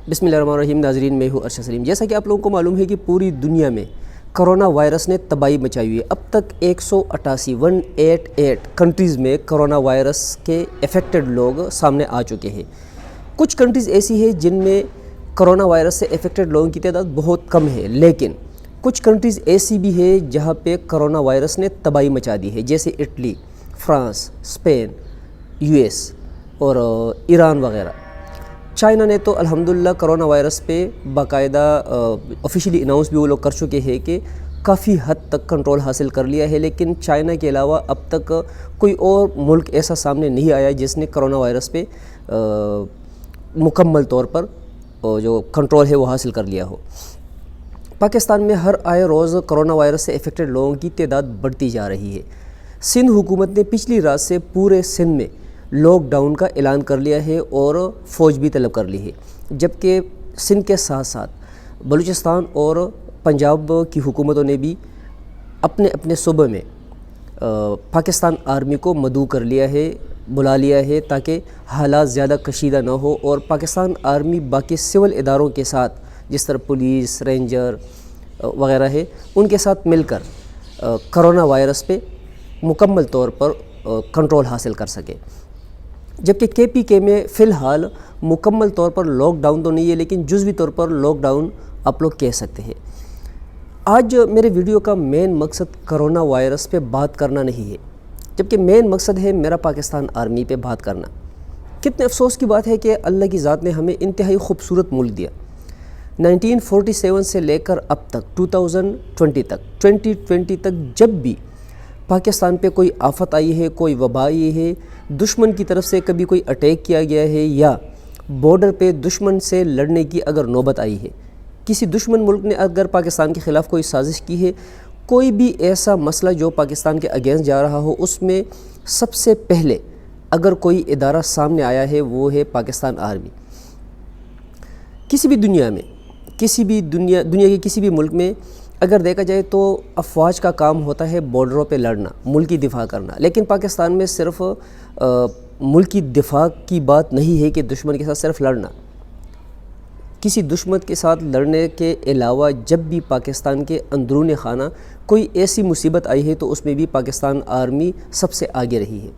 بسم اللہ الرحمن الرحیم. ناظرین، میں ہوں ارشد سلیم. جیسا کہ آپ لوگوں کو معلوم ہے کہ پوری دنیا میں کرونا وائرس نے تباہی مچائی ہوئی ہے. اب تک 188 کنٹریز میں کرونا وائرس کے افیکٹڈ لوگ سامنے آ چکے ہیں. کچھ کنٹریز ایسی ہیں جن میں کرونا وائرس سے افیکٹڈ لوگوں کی تعداد بہت کم ہے، لیکن کچھ کنٹریز ایسی بھی ہے جہاں پہ کرونا وائرس نے تباہی مچا دی ہے، جیسے اٹلی، فرانس، اسپین، US اور ایران وغیرہ. چائنا نے تو الحمدللہ کرونا وائرس پہ باقاعدہ آفیشلی اناؤنس بھی وہ لوگ کر چکے ہیں کہ کافی حد تک کنٹرول حاصل کر لیا ہے، لیکن چائنا کے علاوہ اب تک کوئی اور ملک ایسا سامنے نہیں آیا جس نے کرونا وائرس پہ مکمل طور پر جو کنٹرول ہے وہ حاصل کر لیا ہو. پاکستان میں ہر آئے روز کرونا وائرس سے افیکٹڈ لوگوں کی تعداد بڑھتی جا رہی ہے. سندھ حکومت نے پچھلی رات سے پورے سندھ میں لاک ڈاؤن کا اعلان کر لیا ہے اور فوج بھی طلب کر لی ہے، جبکہ سندھ کے ساتھ ساتھ بلوچستان اور پنجاب کی حکومتوں نے بھی اپنے اپنے صوبے میں پاکستان آرمی کو مدعو کر لیا ہے، بلا لیا ہے، تاکہ حالات زیادہ کشیدہ نہ ہو اور پاکستان آرمی باقی سول اداروں کے ساتھ جس طرح پولیس، رینجر وغیرہ ہے ان کے ساتھ مل کر کرونا وائرس پہ مکمل طور پر کنٹرول حاصل کر سکے. جبکہ KPK میں فی الحال مکمل طور پر لاک ڈاؤن تو نہیں ہے، لیکن جزوی طور پر لاک ڈاؤن آپ لوگ کہہ سکتے ہیں. آج میرے ویڈیو کا مین مقصد کرونا وائرس پہ بات کرنا نہیں ہے، جبکہ مین مقصد ہے میرا پاکستان آرمی پہ بات کرنا. کتنے افسوس کی بات ہے کہ اللہ کی ذات نے ہمیں انتہائی خوبصورت ملک دیا. 1947 سے لے کر اب تک 2020 تک جب بھی پاکستان پہ کوئی آفت آئی ہے، کوئی وبا آئی ہے، دشمن کی طرف سے کبھی کوئی اٹیک کیا گیا ہے، یا بارڈر پہ دشمن سے لڑنے کی اگر نوبت آئی ہے، کسی دشمن ملک نے اگر پاکستان کے خلاف کوئی سازش کی ہے، کوئی بھی ایسا مسئلہ جو پاکستان کے اگینسٹ جا رہا ہو، اس میں سب سے پہلے اگر کوئی ادارہ سامنے آیا ہے وہ ہے پاکستان آرمی. کسی بھی دنیا میں، دنیا کے کسی بھی ملک میں اگر دیکھا جائے تو افواج کا کام ہوتا ہے بارڈروں پہ لڑنا، ملکی دفاع کرنا، لیکن پاکستان میں صرف ملکی دفاع کی بات نہیں ہے کہ دشمن کے ساتھ صرف لڑنا. کسی دشمن کے ساتھ لڑنے کے علاوہ جب بھی پاکستان کے اندرون خانہ کوئی ایسی مصیبت آئی ہے تو اس میں بھی پاکستان آرمی سب سے آگے رہی ہے.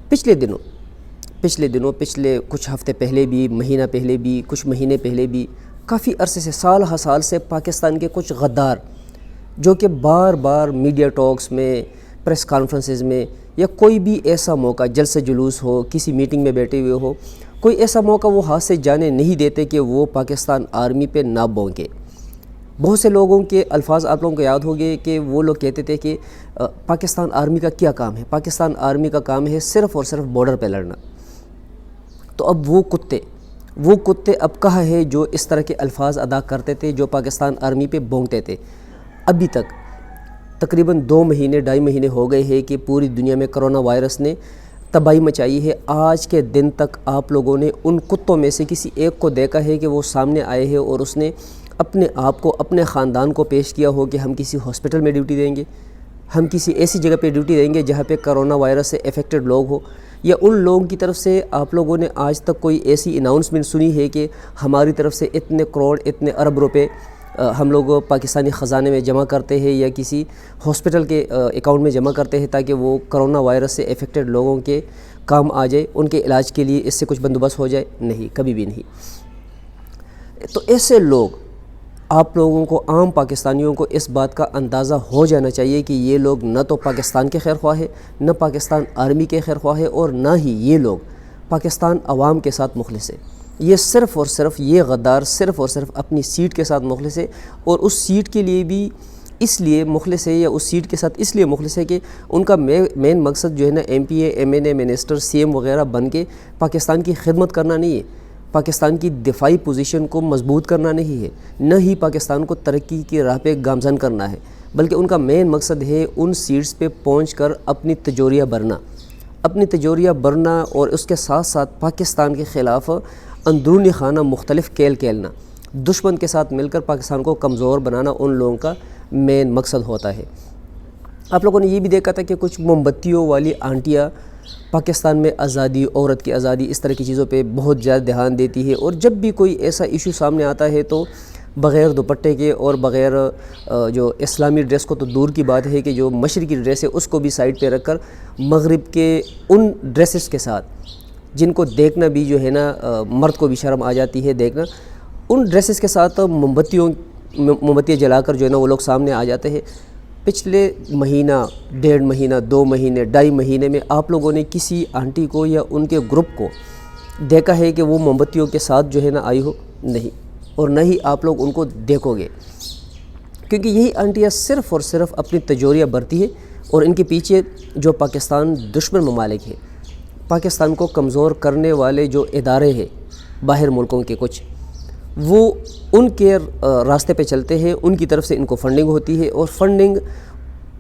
پچھلے دنوں پچھلے کچھ ہفتے پہلے بھی، مہینہ پہلے بھی، کچھ مہینے پہلے بھی، کافی عرصے سے، سال ہر سال سے پاکستان کے کچھ غدار جو کہ بار بار میڈیا ٹاکس میں، پریس کانفرنسز میں، یا کوئی بھی ایسا موقع، جلسے جلوس ہو، کسی میٹنگ میں بیٹھے ہوئے ہو، کوئی ایسا موقع وہ ہاتھ سے جانے نہیں دیتے کہ وہ پاکستان آرمی پہ نہ بونکے. بہت سے لوگوں کے الفاظ آپ لوگوں کو یاد ہوگے کہ وہ لوگ کہتے تھے کہ پاکستان آرمی کا کیا کام ہے، پاکستان آرمی کا کام ہے صرف اور صرف بارڈر پہ لڑنا. تو اب وہ کتے اب کہاں ہے جو اس طرح کے الفاظ ادا کرتے تھے، جو پاکستان آرمی پہ بونکتے تھے. ابھی تک تقریباً 2-2.5 مہینے ہو گئے ہیں کہ پوری دنیا میں کرونا وائرس نے تباہی مچائی ہے. آج کے دن تک آپ لوگوں نے ان کتوں میں سے کسی ایک کو دیکھا ہے کہ وہ سامنے آئے ہیں اور اس نے اپنے آپ کو، اپنے خاندان کو پیش کیا ہو کہ ہم کسی ہاسپٹل میں ڈیوٹی دیں گے، ہم کسی ایسی جگہ پہ ڈیوٹی دیں گے جہاں پہ کرونا وائرس سے افیکٹڈ لوگ ہو؟ یا ان لوگوں کی طرف سے آپ لوگوں نے آج تک کوئی ایسی اناؤنسمنٹ سنی ہے کہ ہماری طرف سے اتنے کروڑ، اتنے ارب روپے ہم لوگ پاکستانی خزانے میں جمع کرتے ہیں یا کسی ہاسپٹل کے اکاؤنٹ میں جمع کرتے ہیں تاکہ وہ کرونا وائرس سے افیکٹڈ لوگوں کے کام آ جائے، ان کے علاج کے لیے اس سے کچھ بندوبست ہو جائے؟ نہیں، کبھی بھی نہیں. تو ایسے لوگ، آپ لوگوں کو، عام پاکستانیوں کو اس بات کا اندازہ ہو جانا چاہیے کہ یہ لوگ نہ تو پاکستان کے خیر خواہ ہے، نہ پاکستان آرمی کے خیر خواہ ہے، اور نہ ہی یہ لوگ پاکستان عوام کے ساتھ مخلص ہے. یہ صرف اور صرف، یہ غدار صرف اور صرف اپنی سیٹ کے ساتھ مخلص ہے، اور اس سیٹ کے لیے بھی اس لیے مخلص ہے، یا اس سیٹ کے ساتھ اس لیے مخلص ہے کہ ان کا مین مقصد جو ہے نا MP MNA منسٹر CM وغیرہ بن کے پاکستان کی خدمت کرنا نہیں ہے، پاکستان کی دفاعی پوزیشن کو مضبوط کرنا نہیں ہے، نہ ہی پاکستان کو ترقی کی راہ پہ گامزن کرنا ہے، بلکہ ان کا مین مقصد ہے ان سیٹس پہ پہنچ کر اپنی تجوریہ برنا اور اس کے ساتھ ساتھ پاکستان کے خلاف اندرونی خانہ مختلف کھیل کھیلنا، دشمن کے ساتھ مل کر پاکستان کو کمزور بنانا ان لوگوں کا مین مقصد ہوتا ہے. آپ لوگوں نے یہ بھی دیکھا تھا کہ کچھ موم بتیوں والی آنٹیاں پاکستان میں آزادی، عورت کی آزادی، اس طرح کی چیزوں پہ بہت زیادہ دھیان دیتی ہے، اور جب بھی کوئی ایسا ایشو سامنے آتا ہے تو بغیر دوپٹے کے اور بغیر جو اسلامی ڈریس کو تو دور کی بات ہے کہ جو مشرقی ڈریس ہے اس کو بھی سائڈ پہ رکھ کر مغرب کے ان ڈریسز کے ساتھ جن کو دیکھنا بھی جو ہے نا مرد کو بھی شرم آ جاتی ہے دیکھنا، ان ڈریسز کے ساتھ مومبتیاں جلا کر جو ہے نا وہ لوگ سامنے آ جاتے ہیں۔ پچھلے مہینہ، 1.5 مہینہ، 2 مہینے، 2.5 مہینے میں آپ لوگوں نے کسی آنٹی کو یا ان کے گروپ کو دیکھا ہے کہ وہ موم بتیوں کے ساتھ جو ہے نا آئی ہو؟ نہیں، اور نہ ہی آپ لوگ ان کو دیکھو گے، کیونکہ یہی آنٹیاں صرف اور صرف اپنی تجوریہ برتی ہے، اور ان کے پیچھے جو پاکستان دشمن ممالک ہے، پاکستان کو کمزور کرنے والے جو ادارے ہیں باہر ملکوں کے کچھ، وہ ان کے راستے پہ چلتے ہیں، ان کی طرف سے ان کو فنڈنگ ہوتی ہے، اور فنڈنگ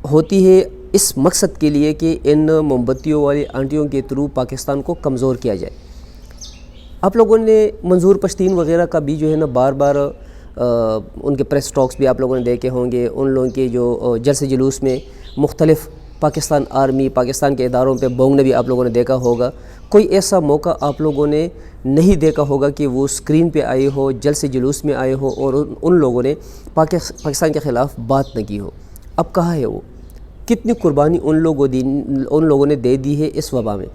ہوتی ہے اس مقصد کے لیے کہ ان موم بتیوں والی آنٹیوں کے تھرو پاکستان کو کمزور کیا جائے۔ آپ لوگوں نے منظور پشتین وغیرہ کا بھی جو ہے نا بار بار ان کے پریس ٹاکس بھی آپ لوگوں نے دیکھے ہوں گے، ان لوگوں کے جو جلسے جلوس میں مختلف پاکستان آرمی، پاکستان کے اداروں پہ بونگنا بھی آپ لوگوں نے دیکھا ہوگا۔ کوئی ایسا موقع آپ لوگوں نے نہیں دیکھا ہوگا کہ وہ اسکرین پہ آئے ہو، جلسے جلوس میں آئے ہو اور ان لوگوں نے پاکستان کے خلاف بات نہ کی ہو۔ اب کہاں ہے وہ؟ کتنی قربانی ان لوگوں نے دے دی ہے اس وبا میں۔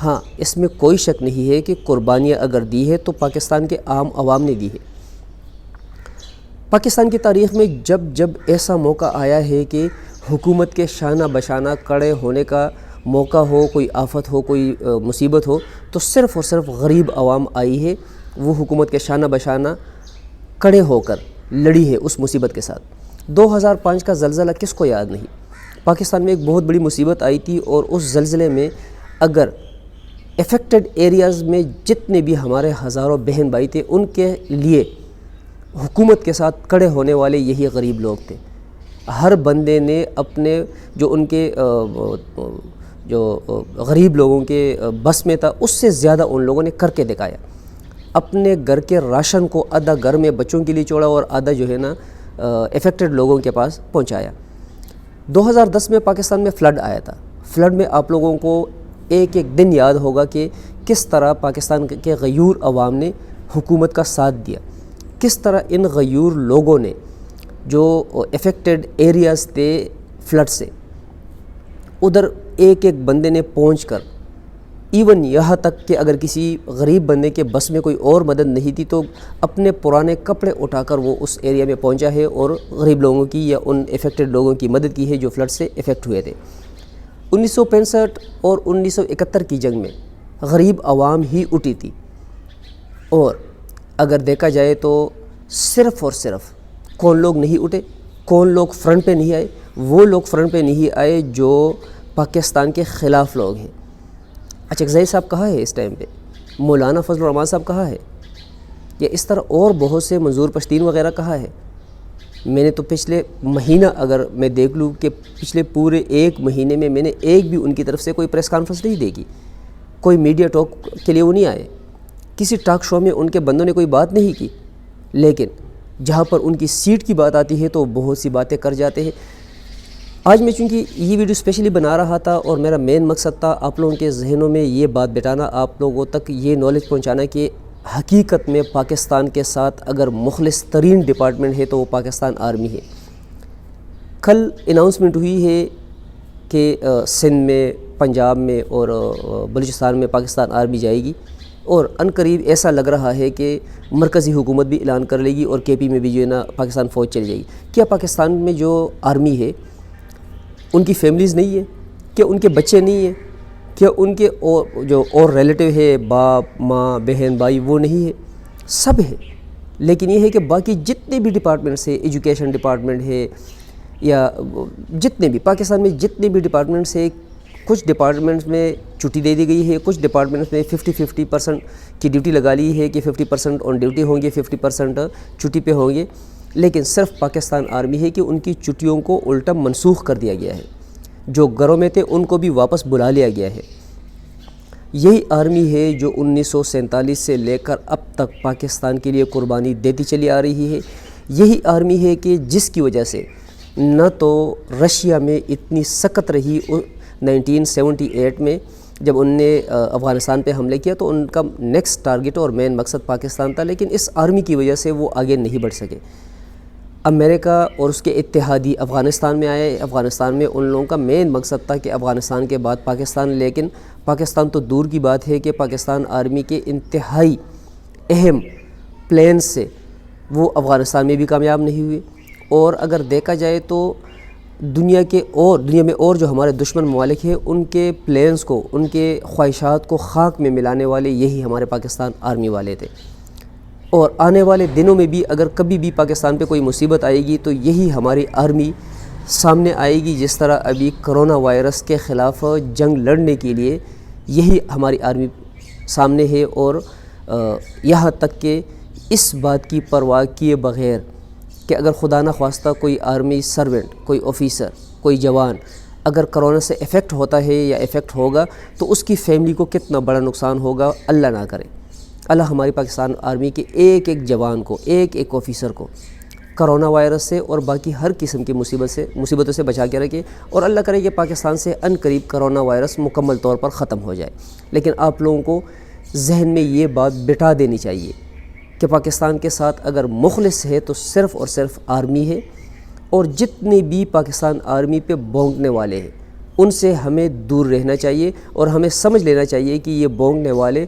ہاں، اس میں کوئی شک نہیں ہے کہ قربانیاں اگر دی ہے تو پاکستان کے عام عوام نے دی ہے۔ پاکستان کی تاریخ میں جب جب ایسا موقع آیا ہے کہ حکومت کے شانہ بشانہ کڑے ہونے کا موقع ہو، کوئی آفت ہو، کوئی مصیبت ہو، تو صرف اور صرف غریب عوام آئی ہے، وہ حکومت کے شانہ بشانہ کڑے ہو کر لڑی ہے اس مصیبت کے ساتھ۔ 2005 کا زلزلہ کس کو یاد نہیں؟ پاکستان میں ایک بہت بڑی مصیبت آئی تھی، اور اس زلزلے میں اگر افیکٹڈ ایریاز میں جتنے بھی ہمارے ہزاروں بہن بھائی تھے، ان کے لیے حکومت کے ساتھ کڑے ہونے والے یہی غریب لوگ تھے۔ ہر بندے نے اپنے جو ان کے جو غریب لوگوں کے بس میں تھا اس سے زیادہ ان لوگوں نے کر کے دکھایا۔ اپنے گھر کے راشن کو آدھا گھر میں بچوں کے لیے چھوڑا اور آدھا جو ہے نا افیکٹڈ لوگوں کے پاس پہنچایا۔ 2010 میں پاکستان میں فلڈ آیا تھا۔ فلڈ میں آپ لوگوں کو ایک ایک دن یاد ہوگا کہ کس طرح پاکستان کے غیور عوام نے حکومت کا ساتھ دیا، کس طرح ان غیور لوگوں نے جو افیکٹڈ ایریاز تھے فلڈ سے، ادھر ایک ایک بندے نے پہنچ کر، ایون یہاں تک کہ اگر کسی غریب بندے کے بس میں کوئی اور مدد نہیں تھی تو اپنے پرانے کپڑے اٹھا کر وہ اس ایریا میں پہنچا ہے اور غریب لوگوں کی یا ان افیکٹڈ لوگوں کی مدد کی ہے جو فلڈ سے افیکٹ ہوئے تھے۔ 1965 اور 1971 کی جنگ میں غریب عوام ہی اٹھی تھی، اور اگر دیکھا جائے تو صرف اور صرف کون لوگ نہیں اٹھے، کون لوگ فرنٹ پہ نہیں آئے؟ وہ لوگ فرنٹ پہ نہیں آئے جو پاکستان کے خلاف لوگ ہیں۔ اچکزئی صاحب کہاں ہے اس ٹائم پہ؟ مولانا فضل الرحمان صاحب کہاں ہے؟ یا اس طرح اور بہت سے منظور پشتین وغیرہ کہاں ہے؟ میں نے تو پچھلے مہینہ اگر میں دیکھ لوں کہ پچھلے پورے 1 مہینے میں نے ایک بھی ان کی طرف سے کوئی پریس کانفرنس نہیں دیکھی، کوئی میڈیا ٹاک کے لیے وہ نہیں آئے، کسی ٹاک شو میں ان کے بندوں نے کوئی بات نہیں کی، لیکن جہاں پر ان کی سیٹ کی بات آتی ہے تو بہت سی باتیں کر جاتے ہیں۔ آج میں چونکہ یہ ویڈیو اسپیشلی بنا رہا تھا اور میرا مین مقصد تھا آپ لوگوں کے ذہنوں میں یہ بات بٹھانا، آپ لوگوں تک یہ نالج پہنچانا کہ حقیقت میں پاکستان کے ساتھ اگر مخلص ترین ڈپارٹمنٹ ہے تو وہ پاکستان آرمی ہے۔ کل اناؤنسمنٹ ہوئی ہے کہ سندھ میں، پنجاب میں اور بلوچستان میں پاکستان آرمی جائے گی، اور ان قریب ایسا لگ رہا ہے کہ مرکزی حکومت بھی اعلان کر لے گی اور کے پی میں بھی جو ہے نا پاکستان فوج چلی جائے گی۔ کیا پاکستان میں جو آرمی ہے ان کی فیملیز نہیں ہے؟ کیا ان کے بچے نہیں ہیں؟ کیا ان کے جو اور ریلیٹیو ہے، باپ ماں بہن بھائی، وہ نہیں ہے؟ سب ہے، لیکن یہ ہے کہ باقی جتنے بھی ڈپارٹمنٹس ہیں، ایجوکیشن ڈپارٹمنٹ ہے یا جتنے بھی پاکستان میں جتنے بھی ڈپارٹمنٹس ہیں، کچھ ڈپارٹمنٹس میں چھٹی دے دی گئی ہے، کچھ ڈپارٹمنٹس میں 50% کی ڈیوٹی لگا لی ہے کہ 50% آن ڈیوٹی ہوں گے، 50% چھٹی پہ ہوں گے، لیکن صرف پاکستان آرمی ہے کہ ان کی چھٹیوں کو الٹا منسوخ کر دیا گیا ہے، جو گھروں میں تھے ان کو بھی واپس بلا لیا گیا ہے۔ یہی آرمی ہے جو 1947 سے لے کر اب تک پاکستان کے لیے قربانی دیتی چلی آ رہی ہے۔ یہی آرمی ہے کہ جس کی وجہ سے نہ تو رشیا میں اتنی سخت رہی 1978 میں جب ان نے افغانستان پہ حملے کیا تو ان کا نیکسٹ ٹارگٹ اور مین مقصد پاکستان تھا، لیکن اس آرمی کی وجہ سے وہ آگے نہیں بڑھ سکے۔ امریکہ اور اس کے اتحادی افغانستان میں آئے۔ افغانستان میں ان لوگوں کا مین مقصد تھا کہ افغانستان کے بعد پاکستان، لیکن پاکستان تو دور کی بات ہے کہ پاکستان آرمی کے انتہائی اہم پلانز سے وہ افغانستان میں بھی کامیاب نہیں ہوئے۔ اور اگر دیکھا جائے تو دنیا میں اور جو ہمارے دشمن ممالک ہیں ان کے پلانز کو، ان کے خواہشات کو خاک میں ملانے والے یہی ہمارے پاکستان آرمی والے تھے۔ اور آنے والے دنوں میں بھی اگر کبھی بھی پاکستان پہ کوئی مصیبت آئے گی تو یہی ہماری آرمی سامنے آئے گی، جس طرح ابھی کرونا وائرس کے خلاف جنگ لڑنے کے لیے یہی ہماری آرمی سامنے ہے۔ اور یہاں تک کہ اس بات کی پرواہ کیے بغیر کہ اگر خدا نہ خواستہ کوئی آرمی سرونٹ، کوئی آفیسر، کوئی جوان اگر کرونا سے افیکٹ ہوتا ہے یا افیکٹ ہوگا تو اس کی فیملی کو کتنا بڑا نقصان ہوگا، اللہ نہ کرے۔ اللہ ہماری پاکستان آرمی کے ایک ایک جوان کو، ایک ایک آفیسر کو کرونا وائرس سے اور باقی ہر قسم کی مصیبتوں سے بچا کے رکھے، اور اللہ کرے کہ پاکستان سے ان قریب کرونا وائرس مکمل طور پر ختم ہو جائے۔ لیکن آپ لوگوں کو ذہن میں یہ بات بٹھا دینی چاہیے کہ پاکستان کے ساتھ اگر مخلص ہے تو صرف اور صرف آرمی ہے، اور جتنے بھی پاکستان آرمی پہ بونکنے والے ہیں ان سے ہمیں دور رہنا چاہیے، اور ہمیں سمجھ لینا چاہیے کہ یہ بونکنے والے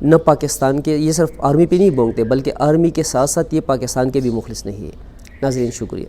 نہ پاکستان کے، یہ صرف آرمی پہ نہیں بونکتے بلکہ آرمی کے ساتھ ساتھ یہ پاکستان کے بھی مخلص نہیں ہیں۔ ناظرین شکریہ۔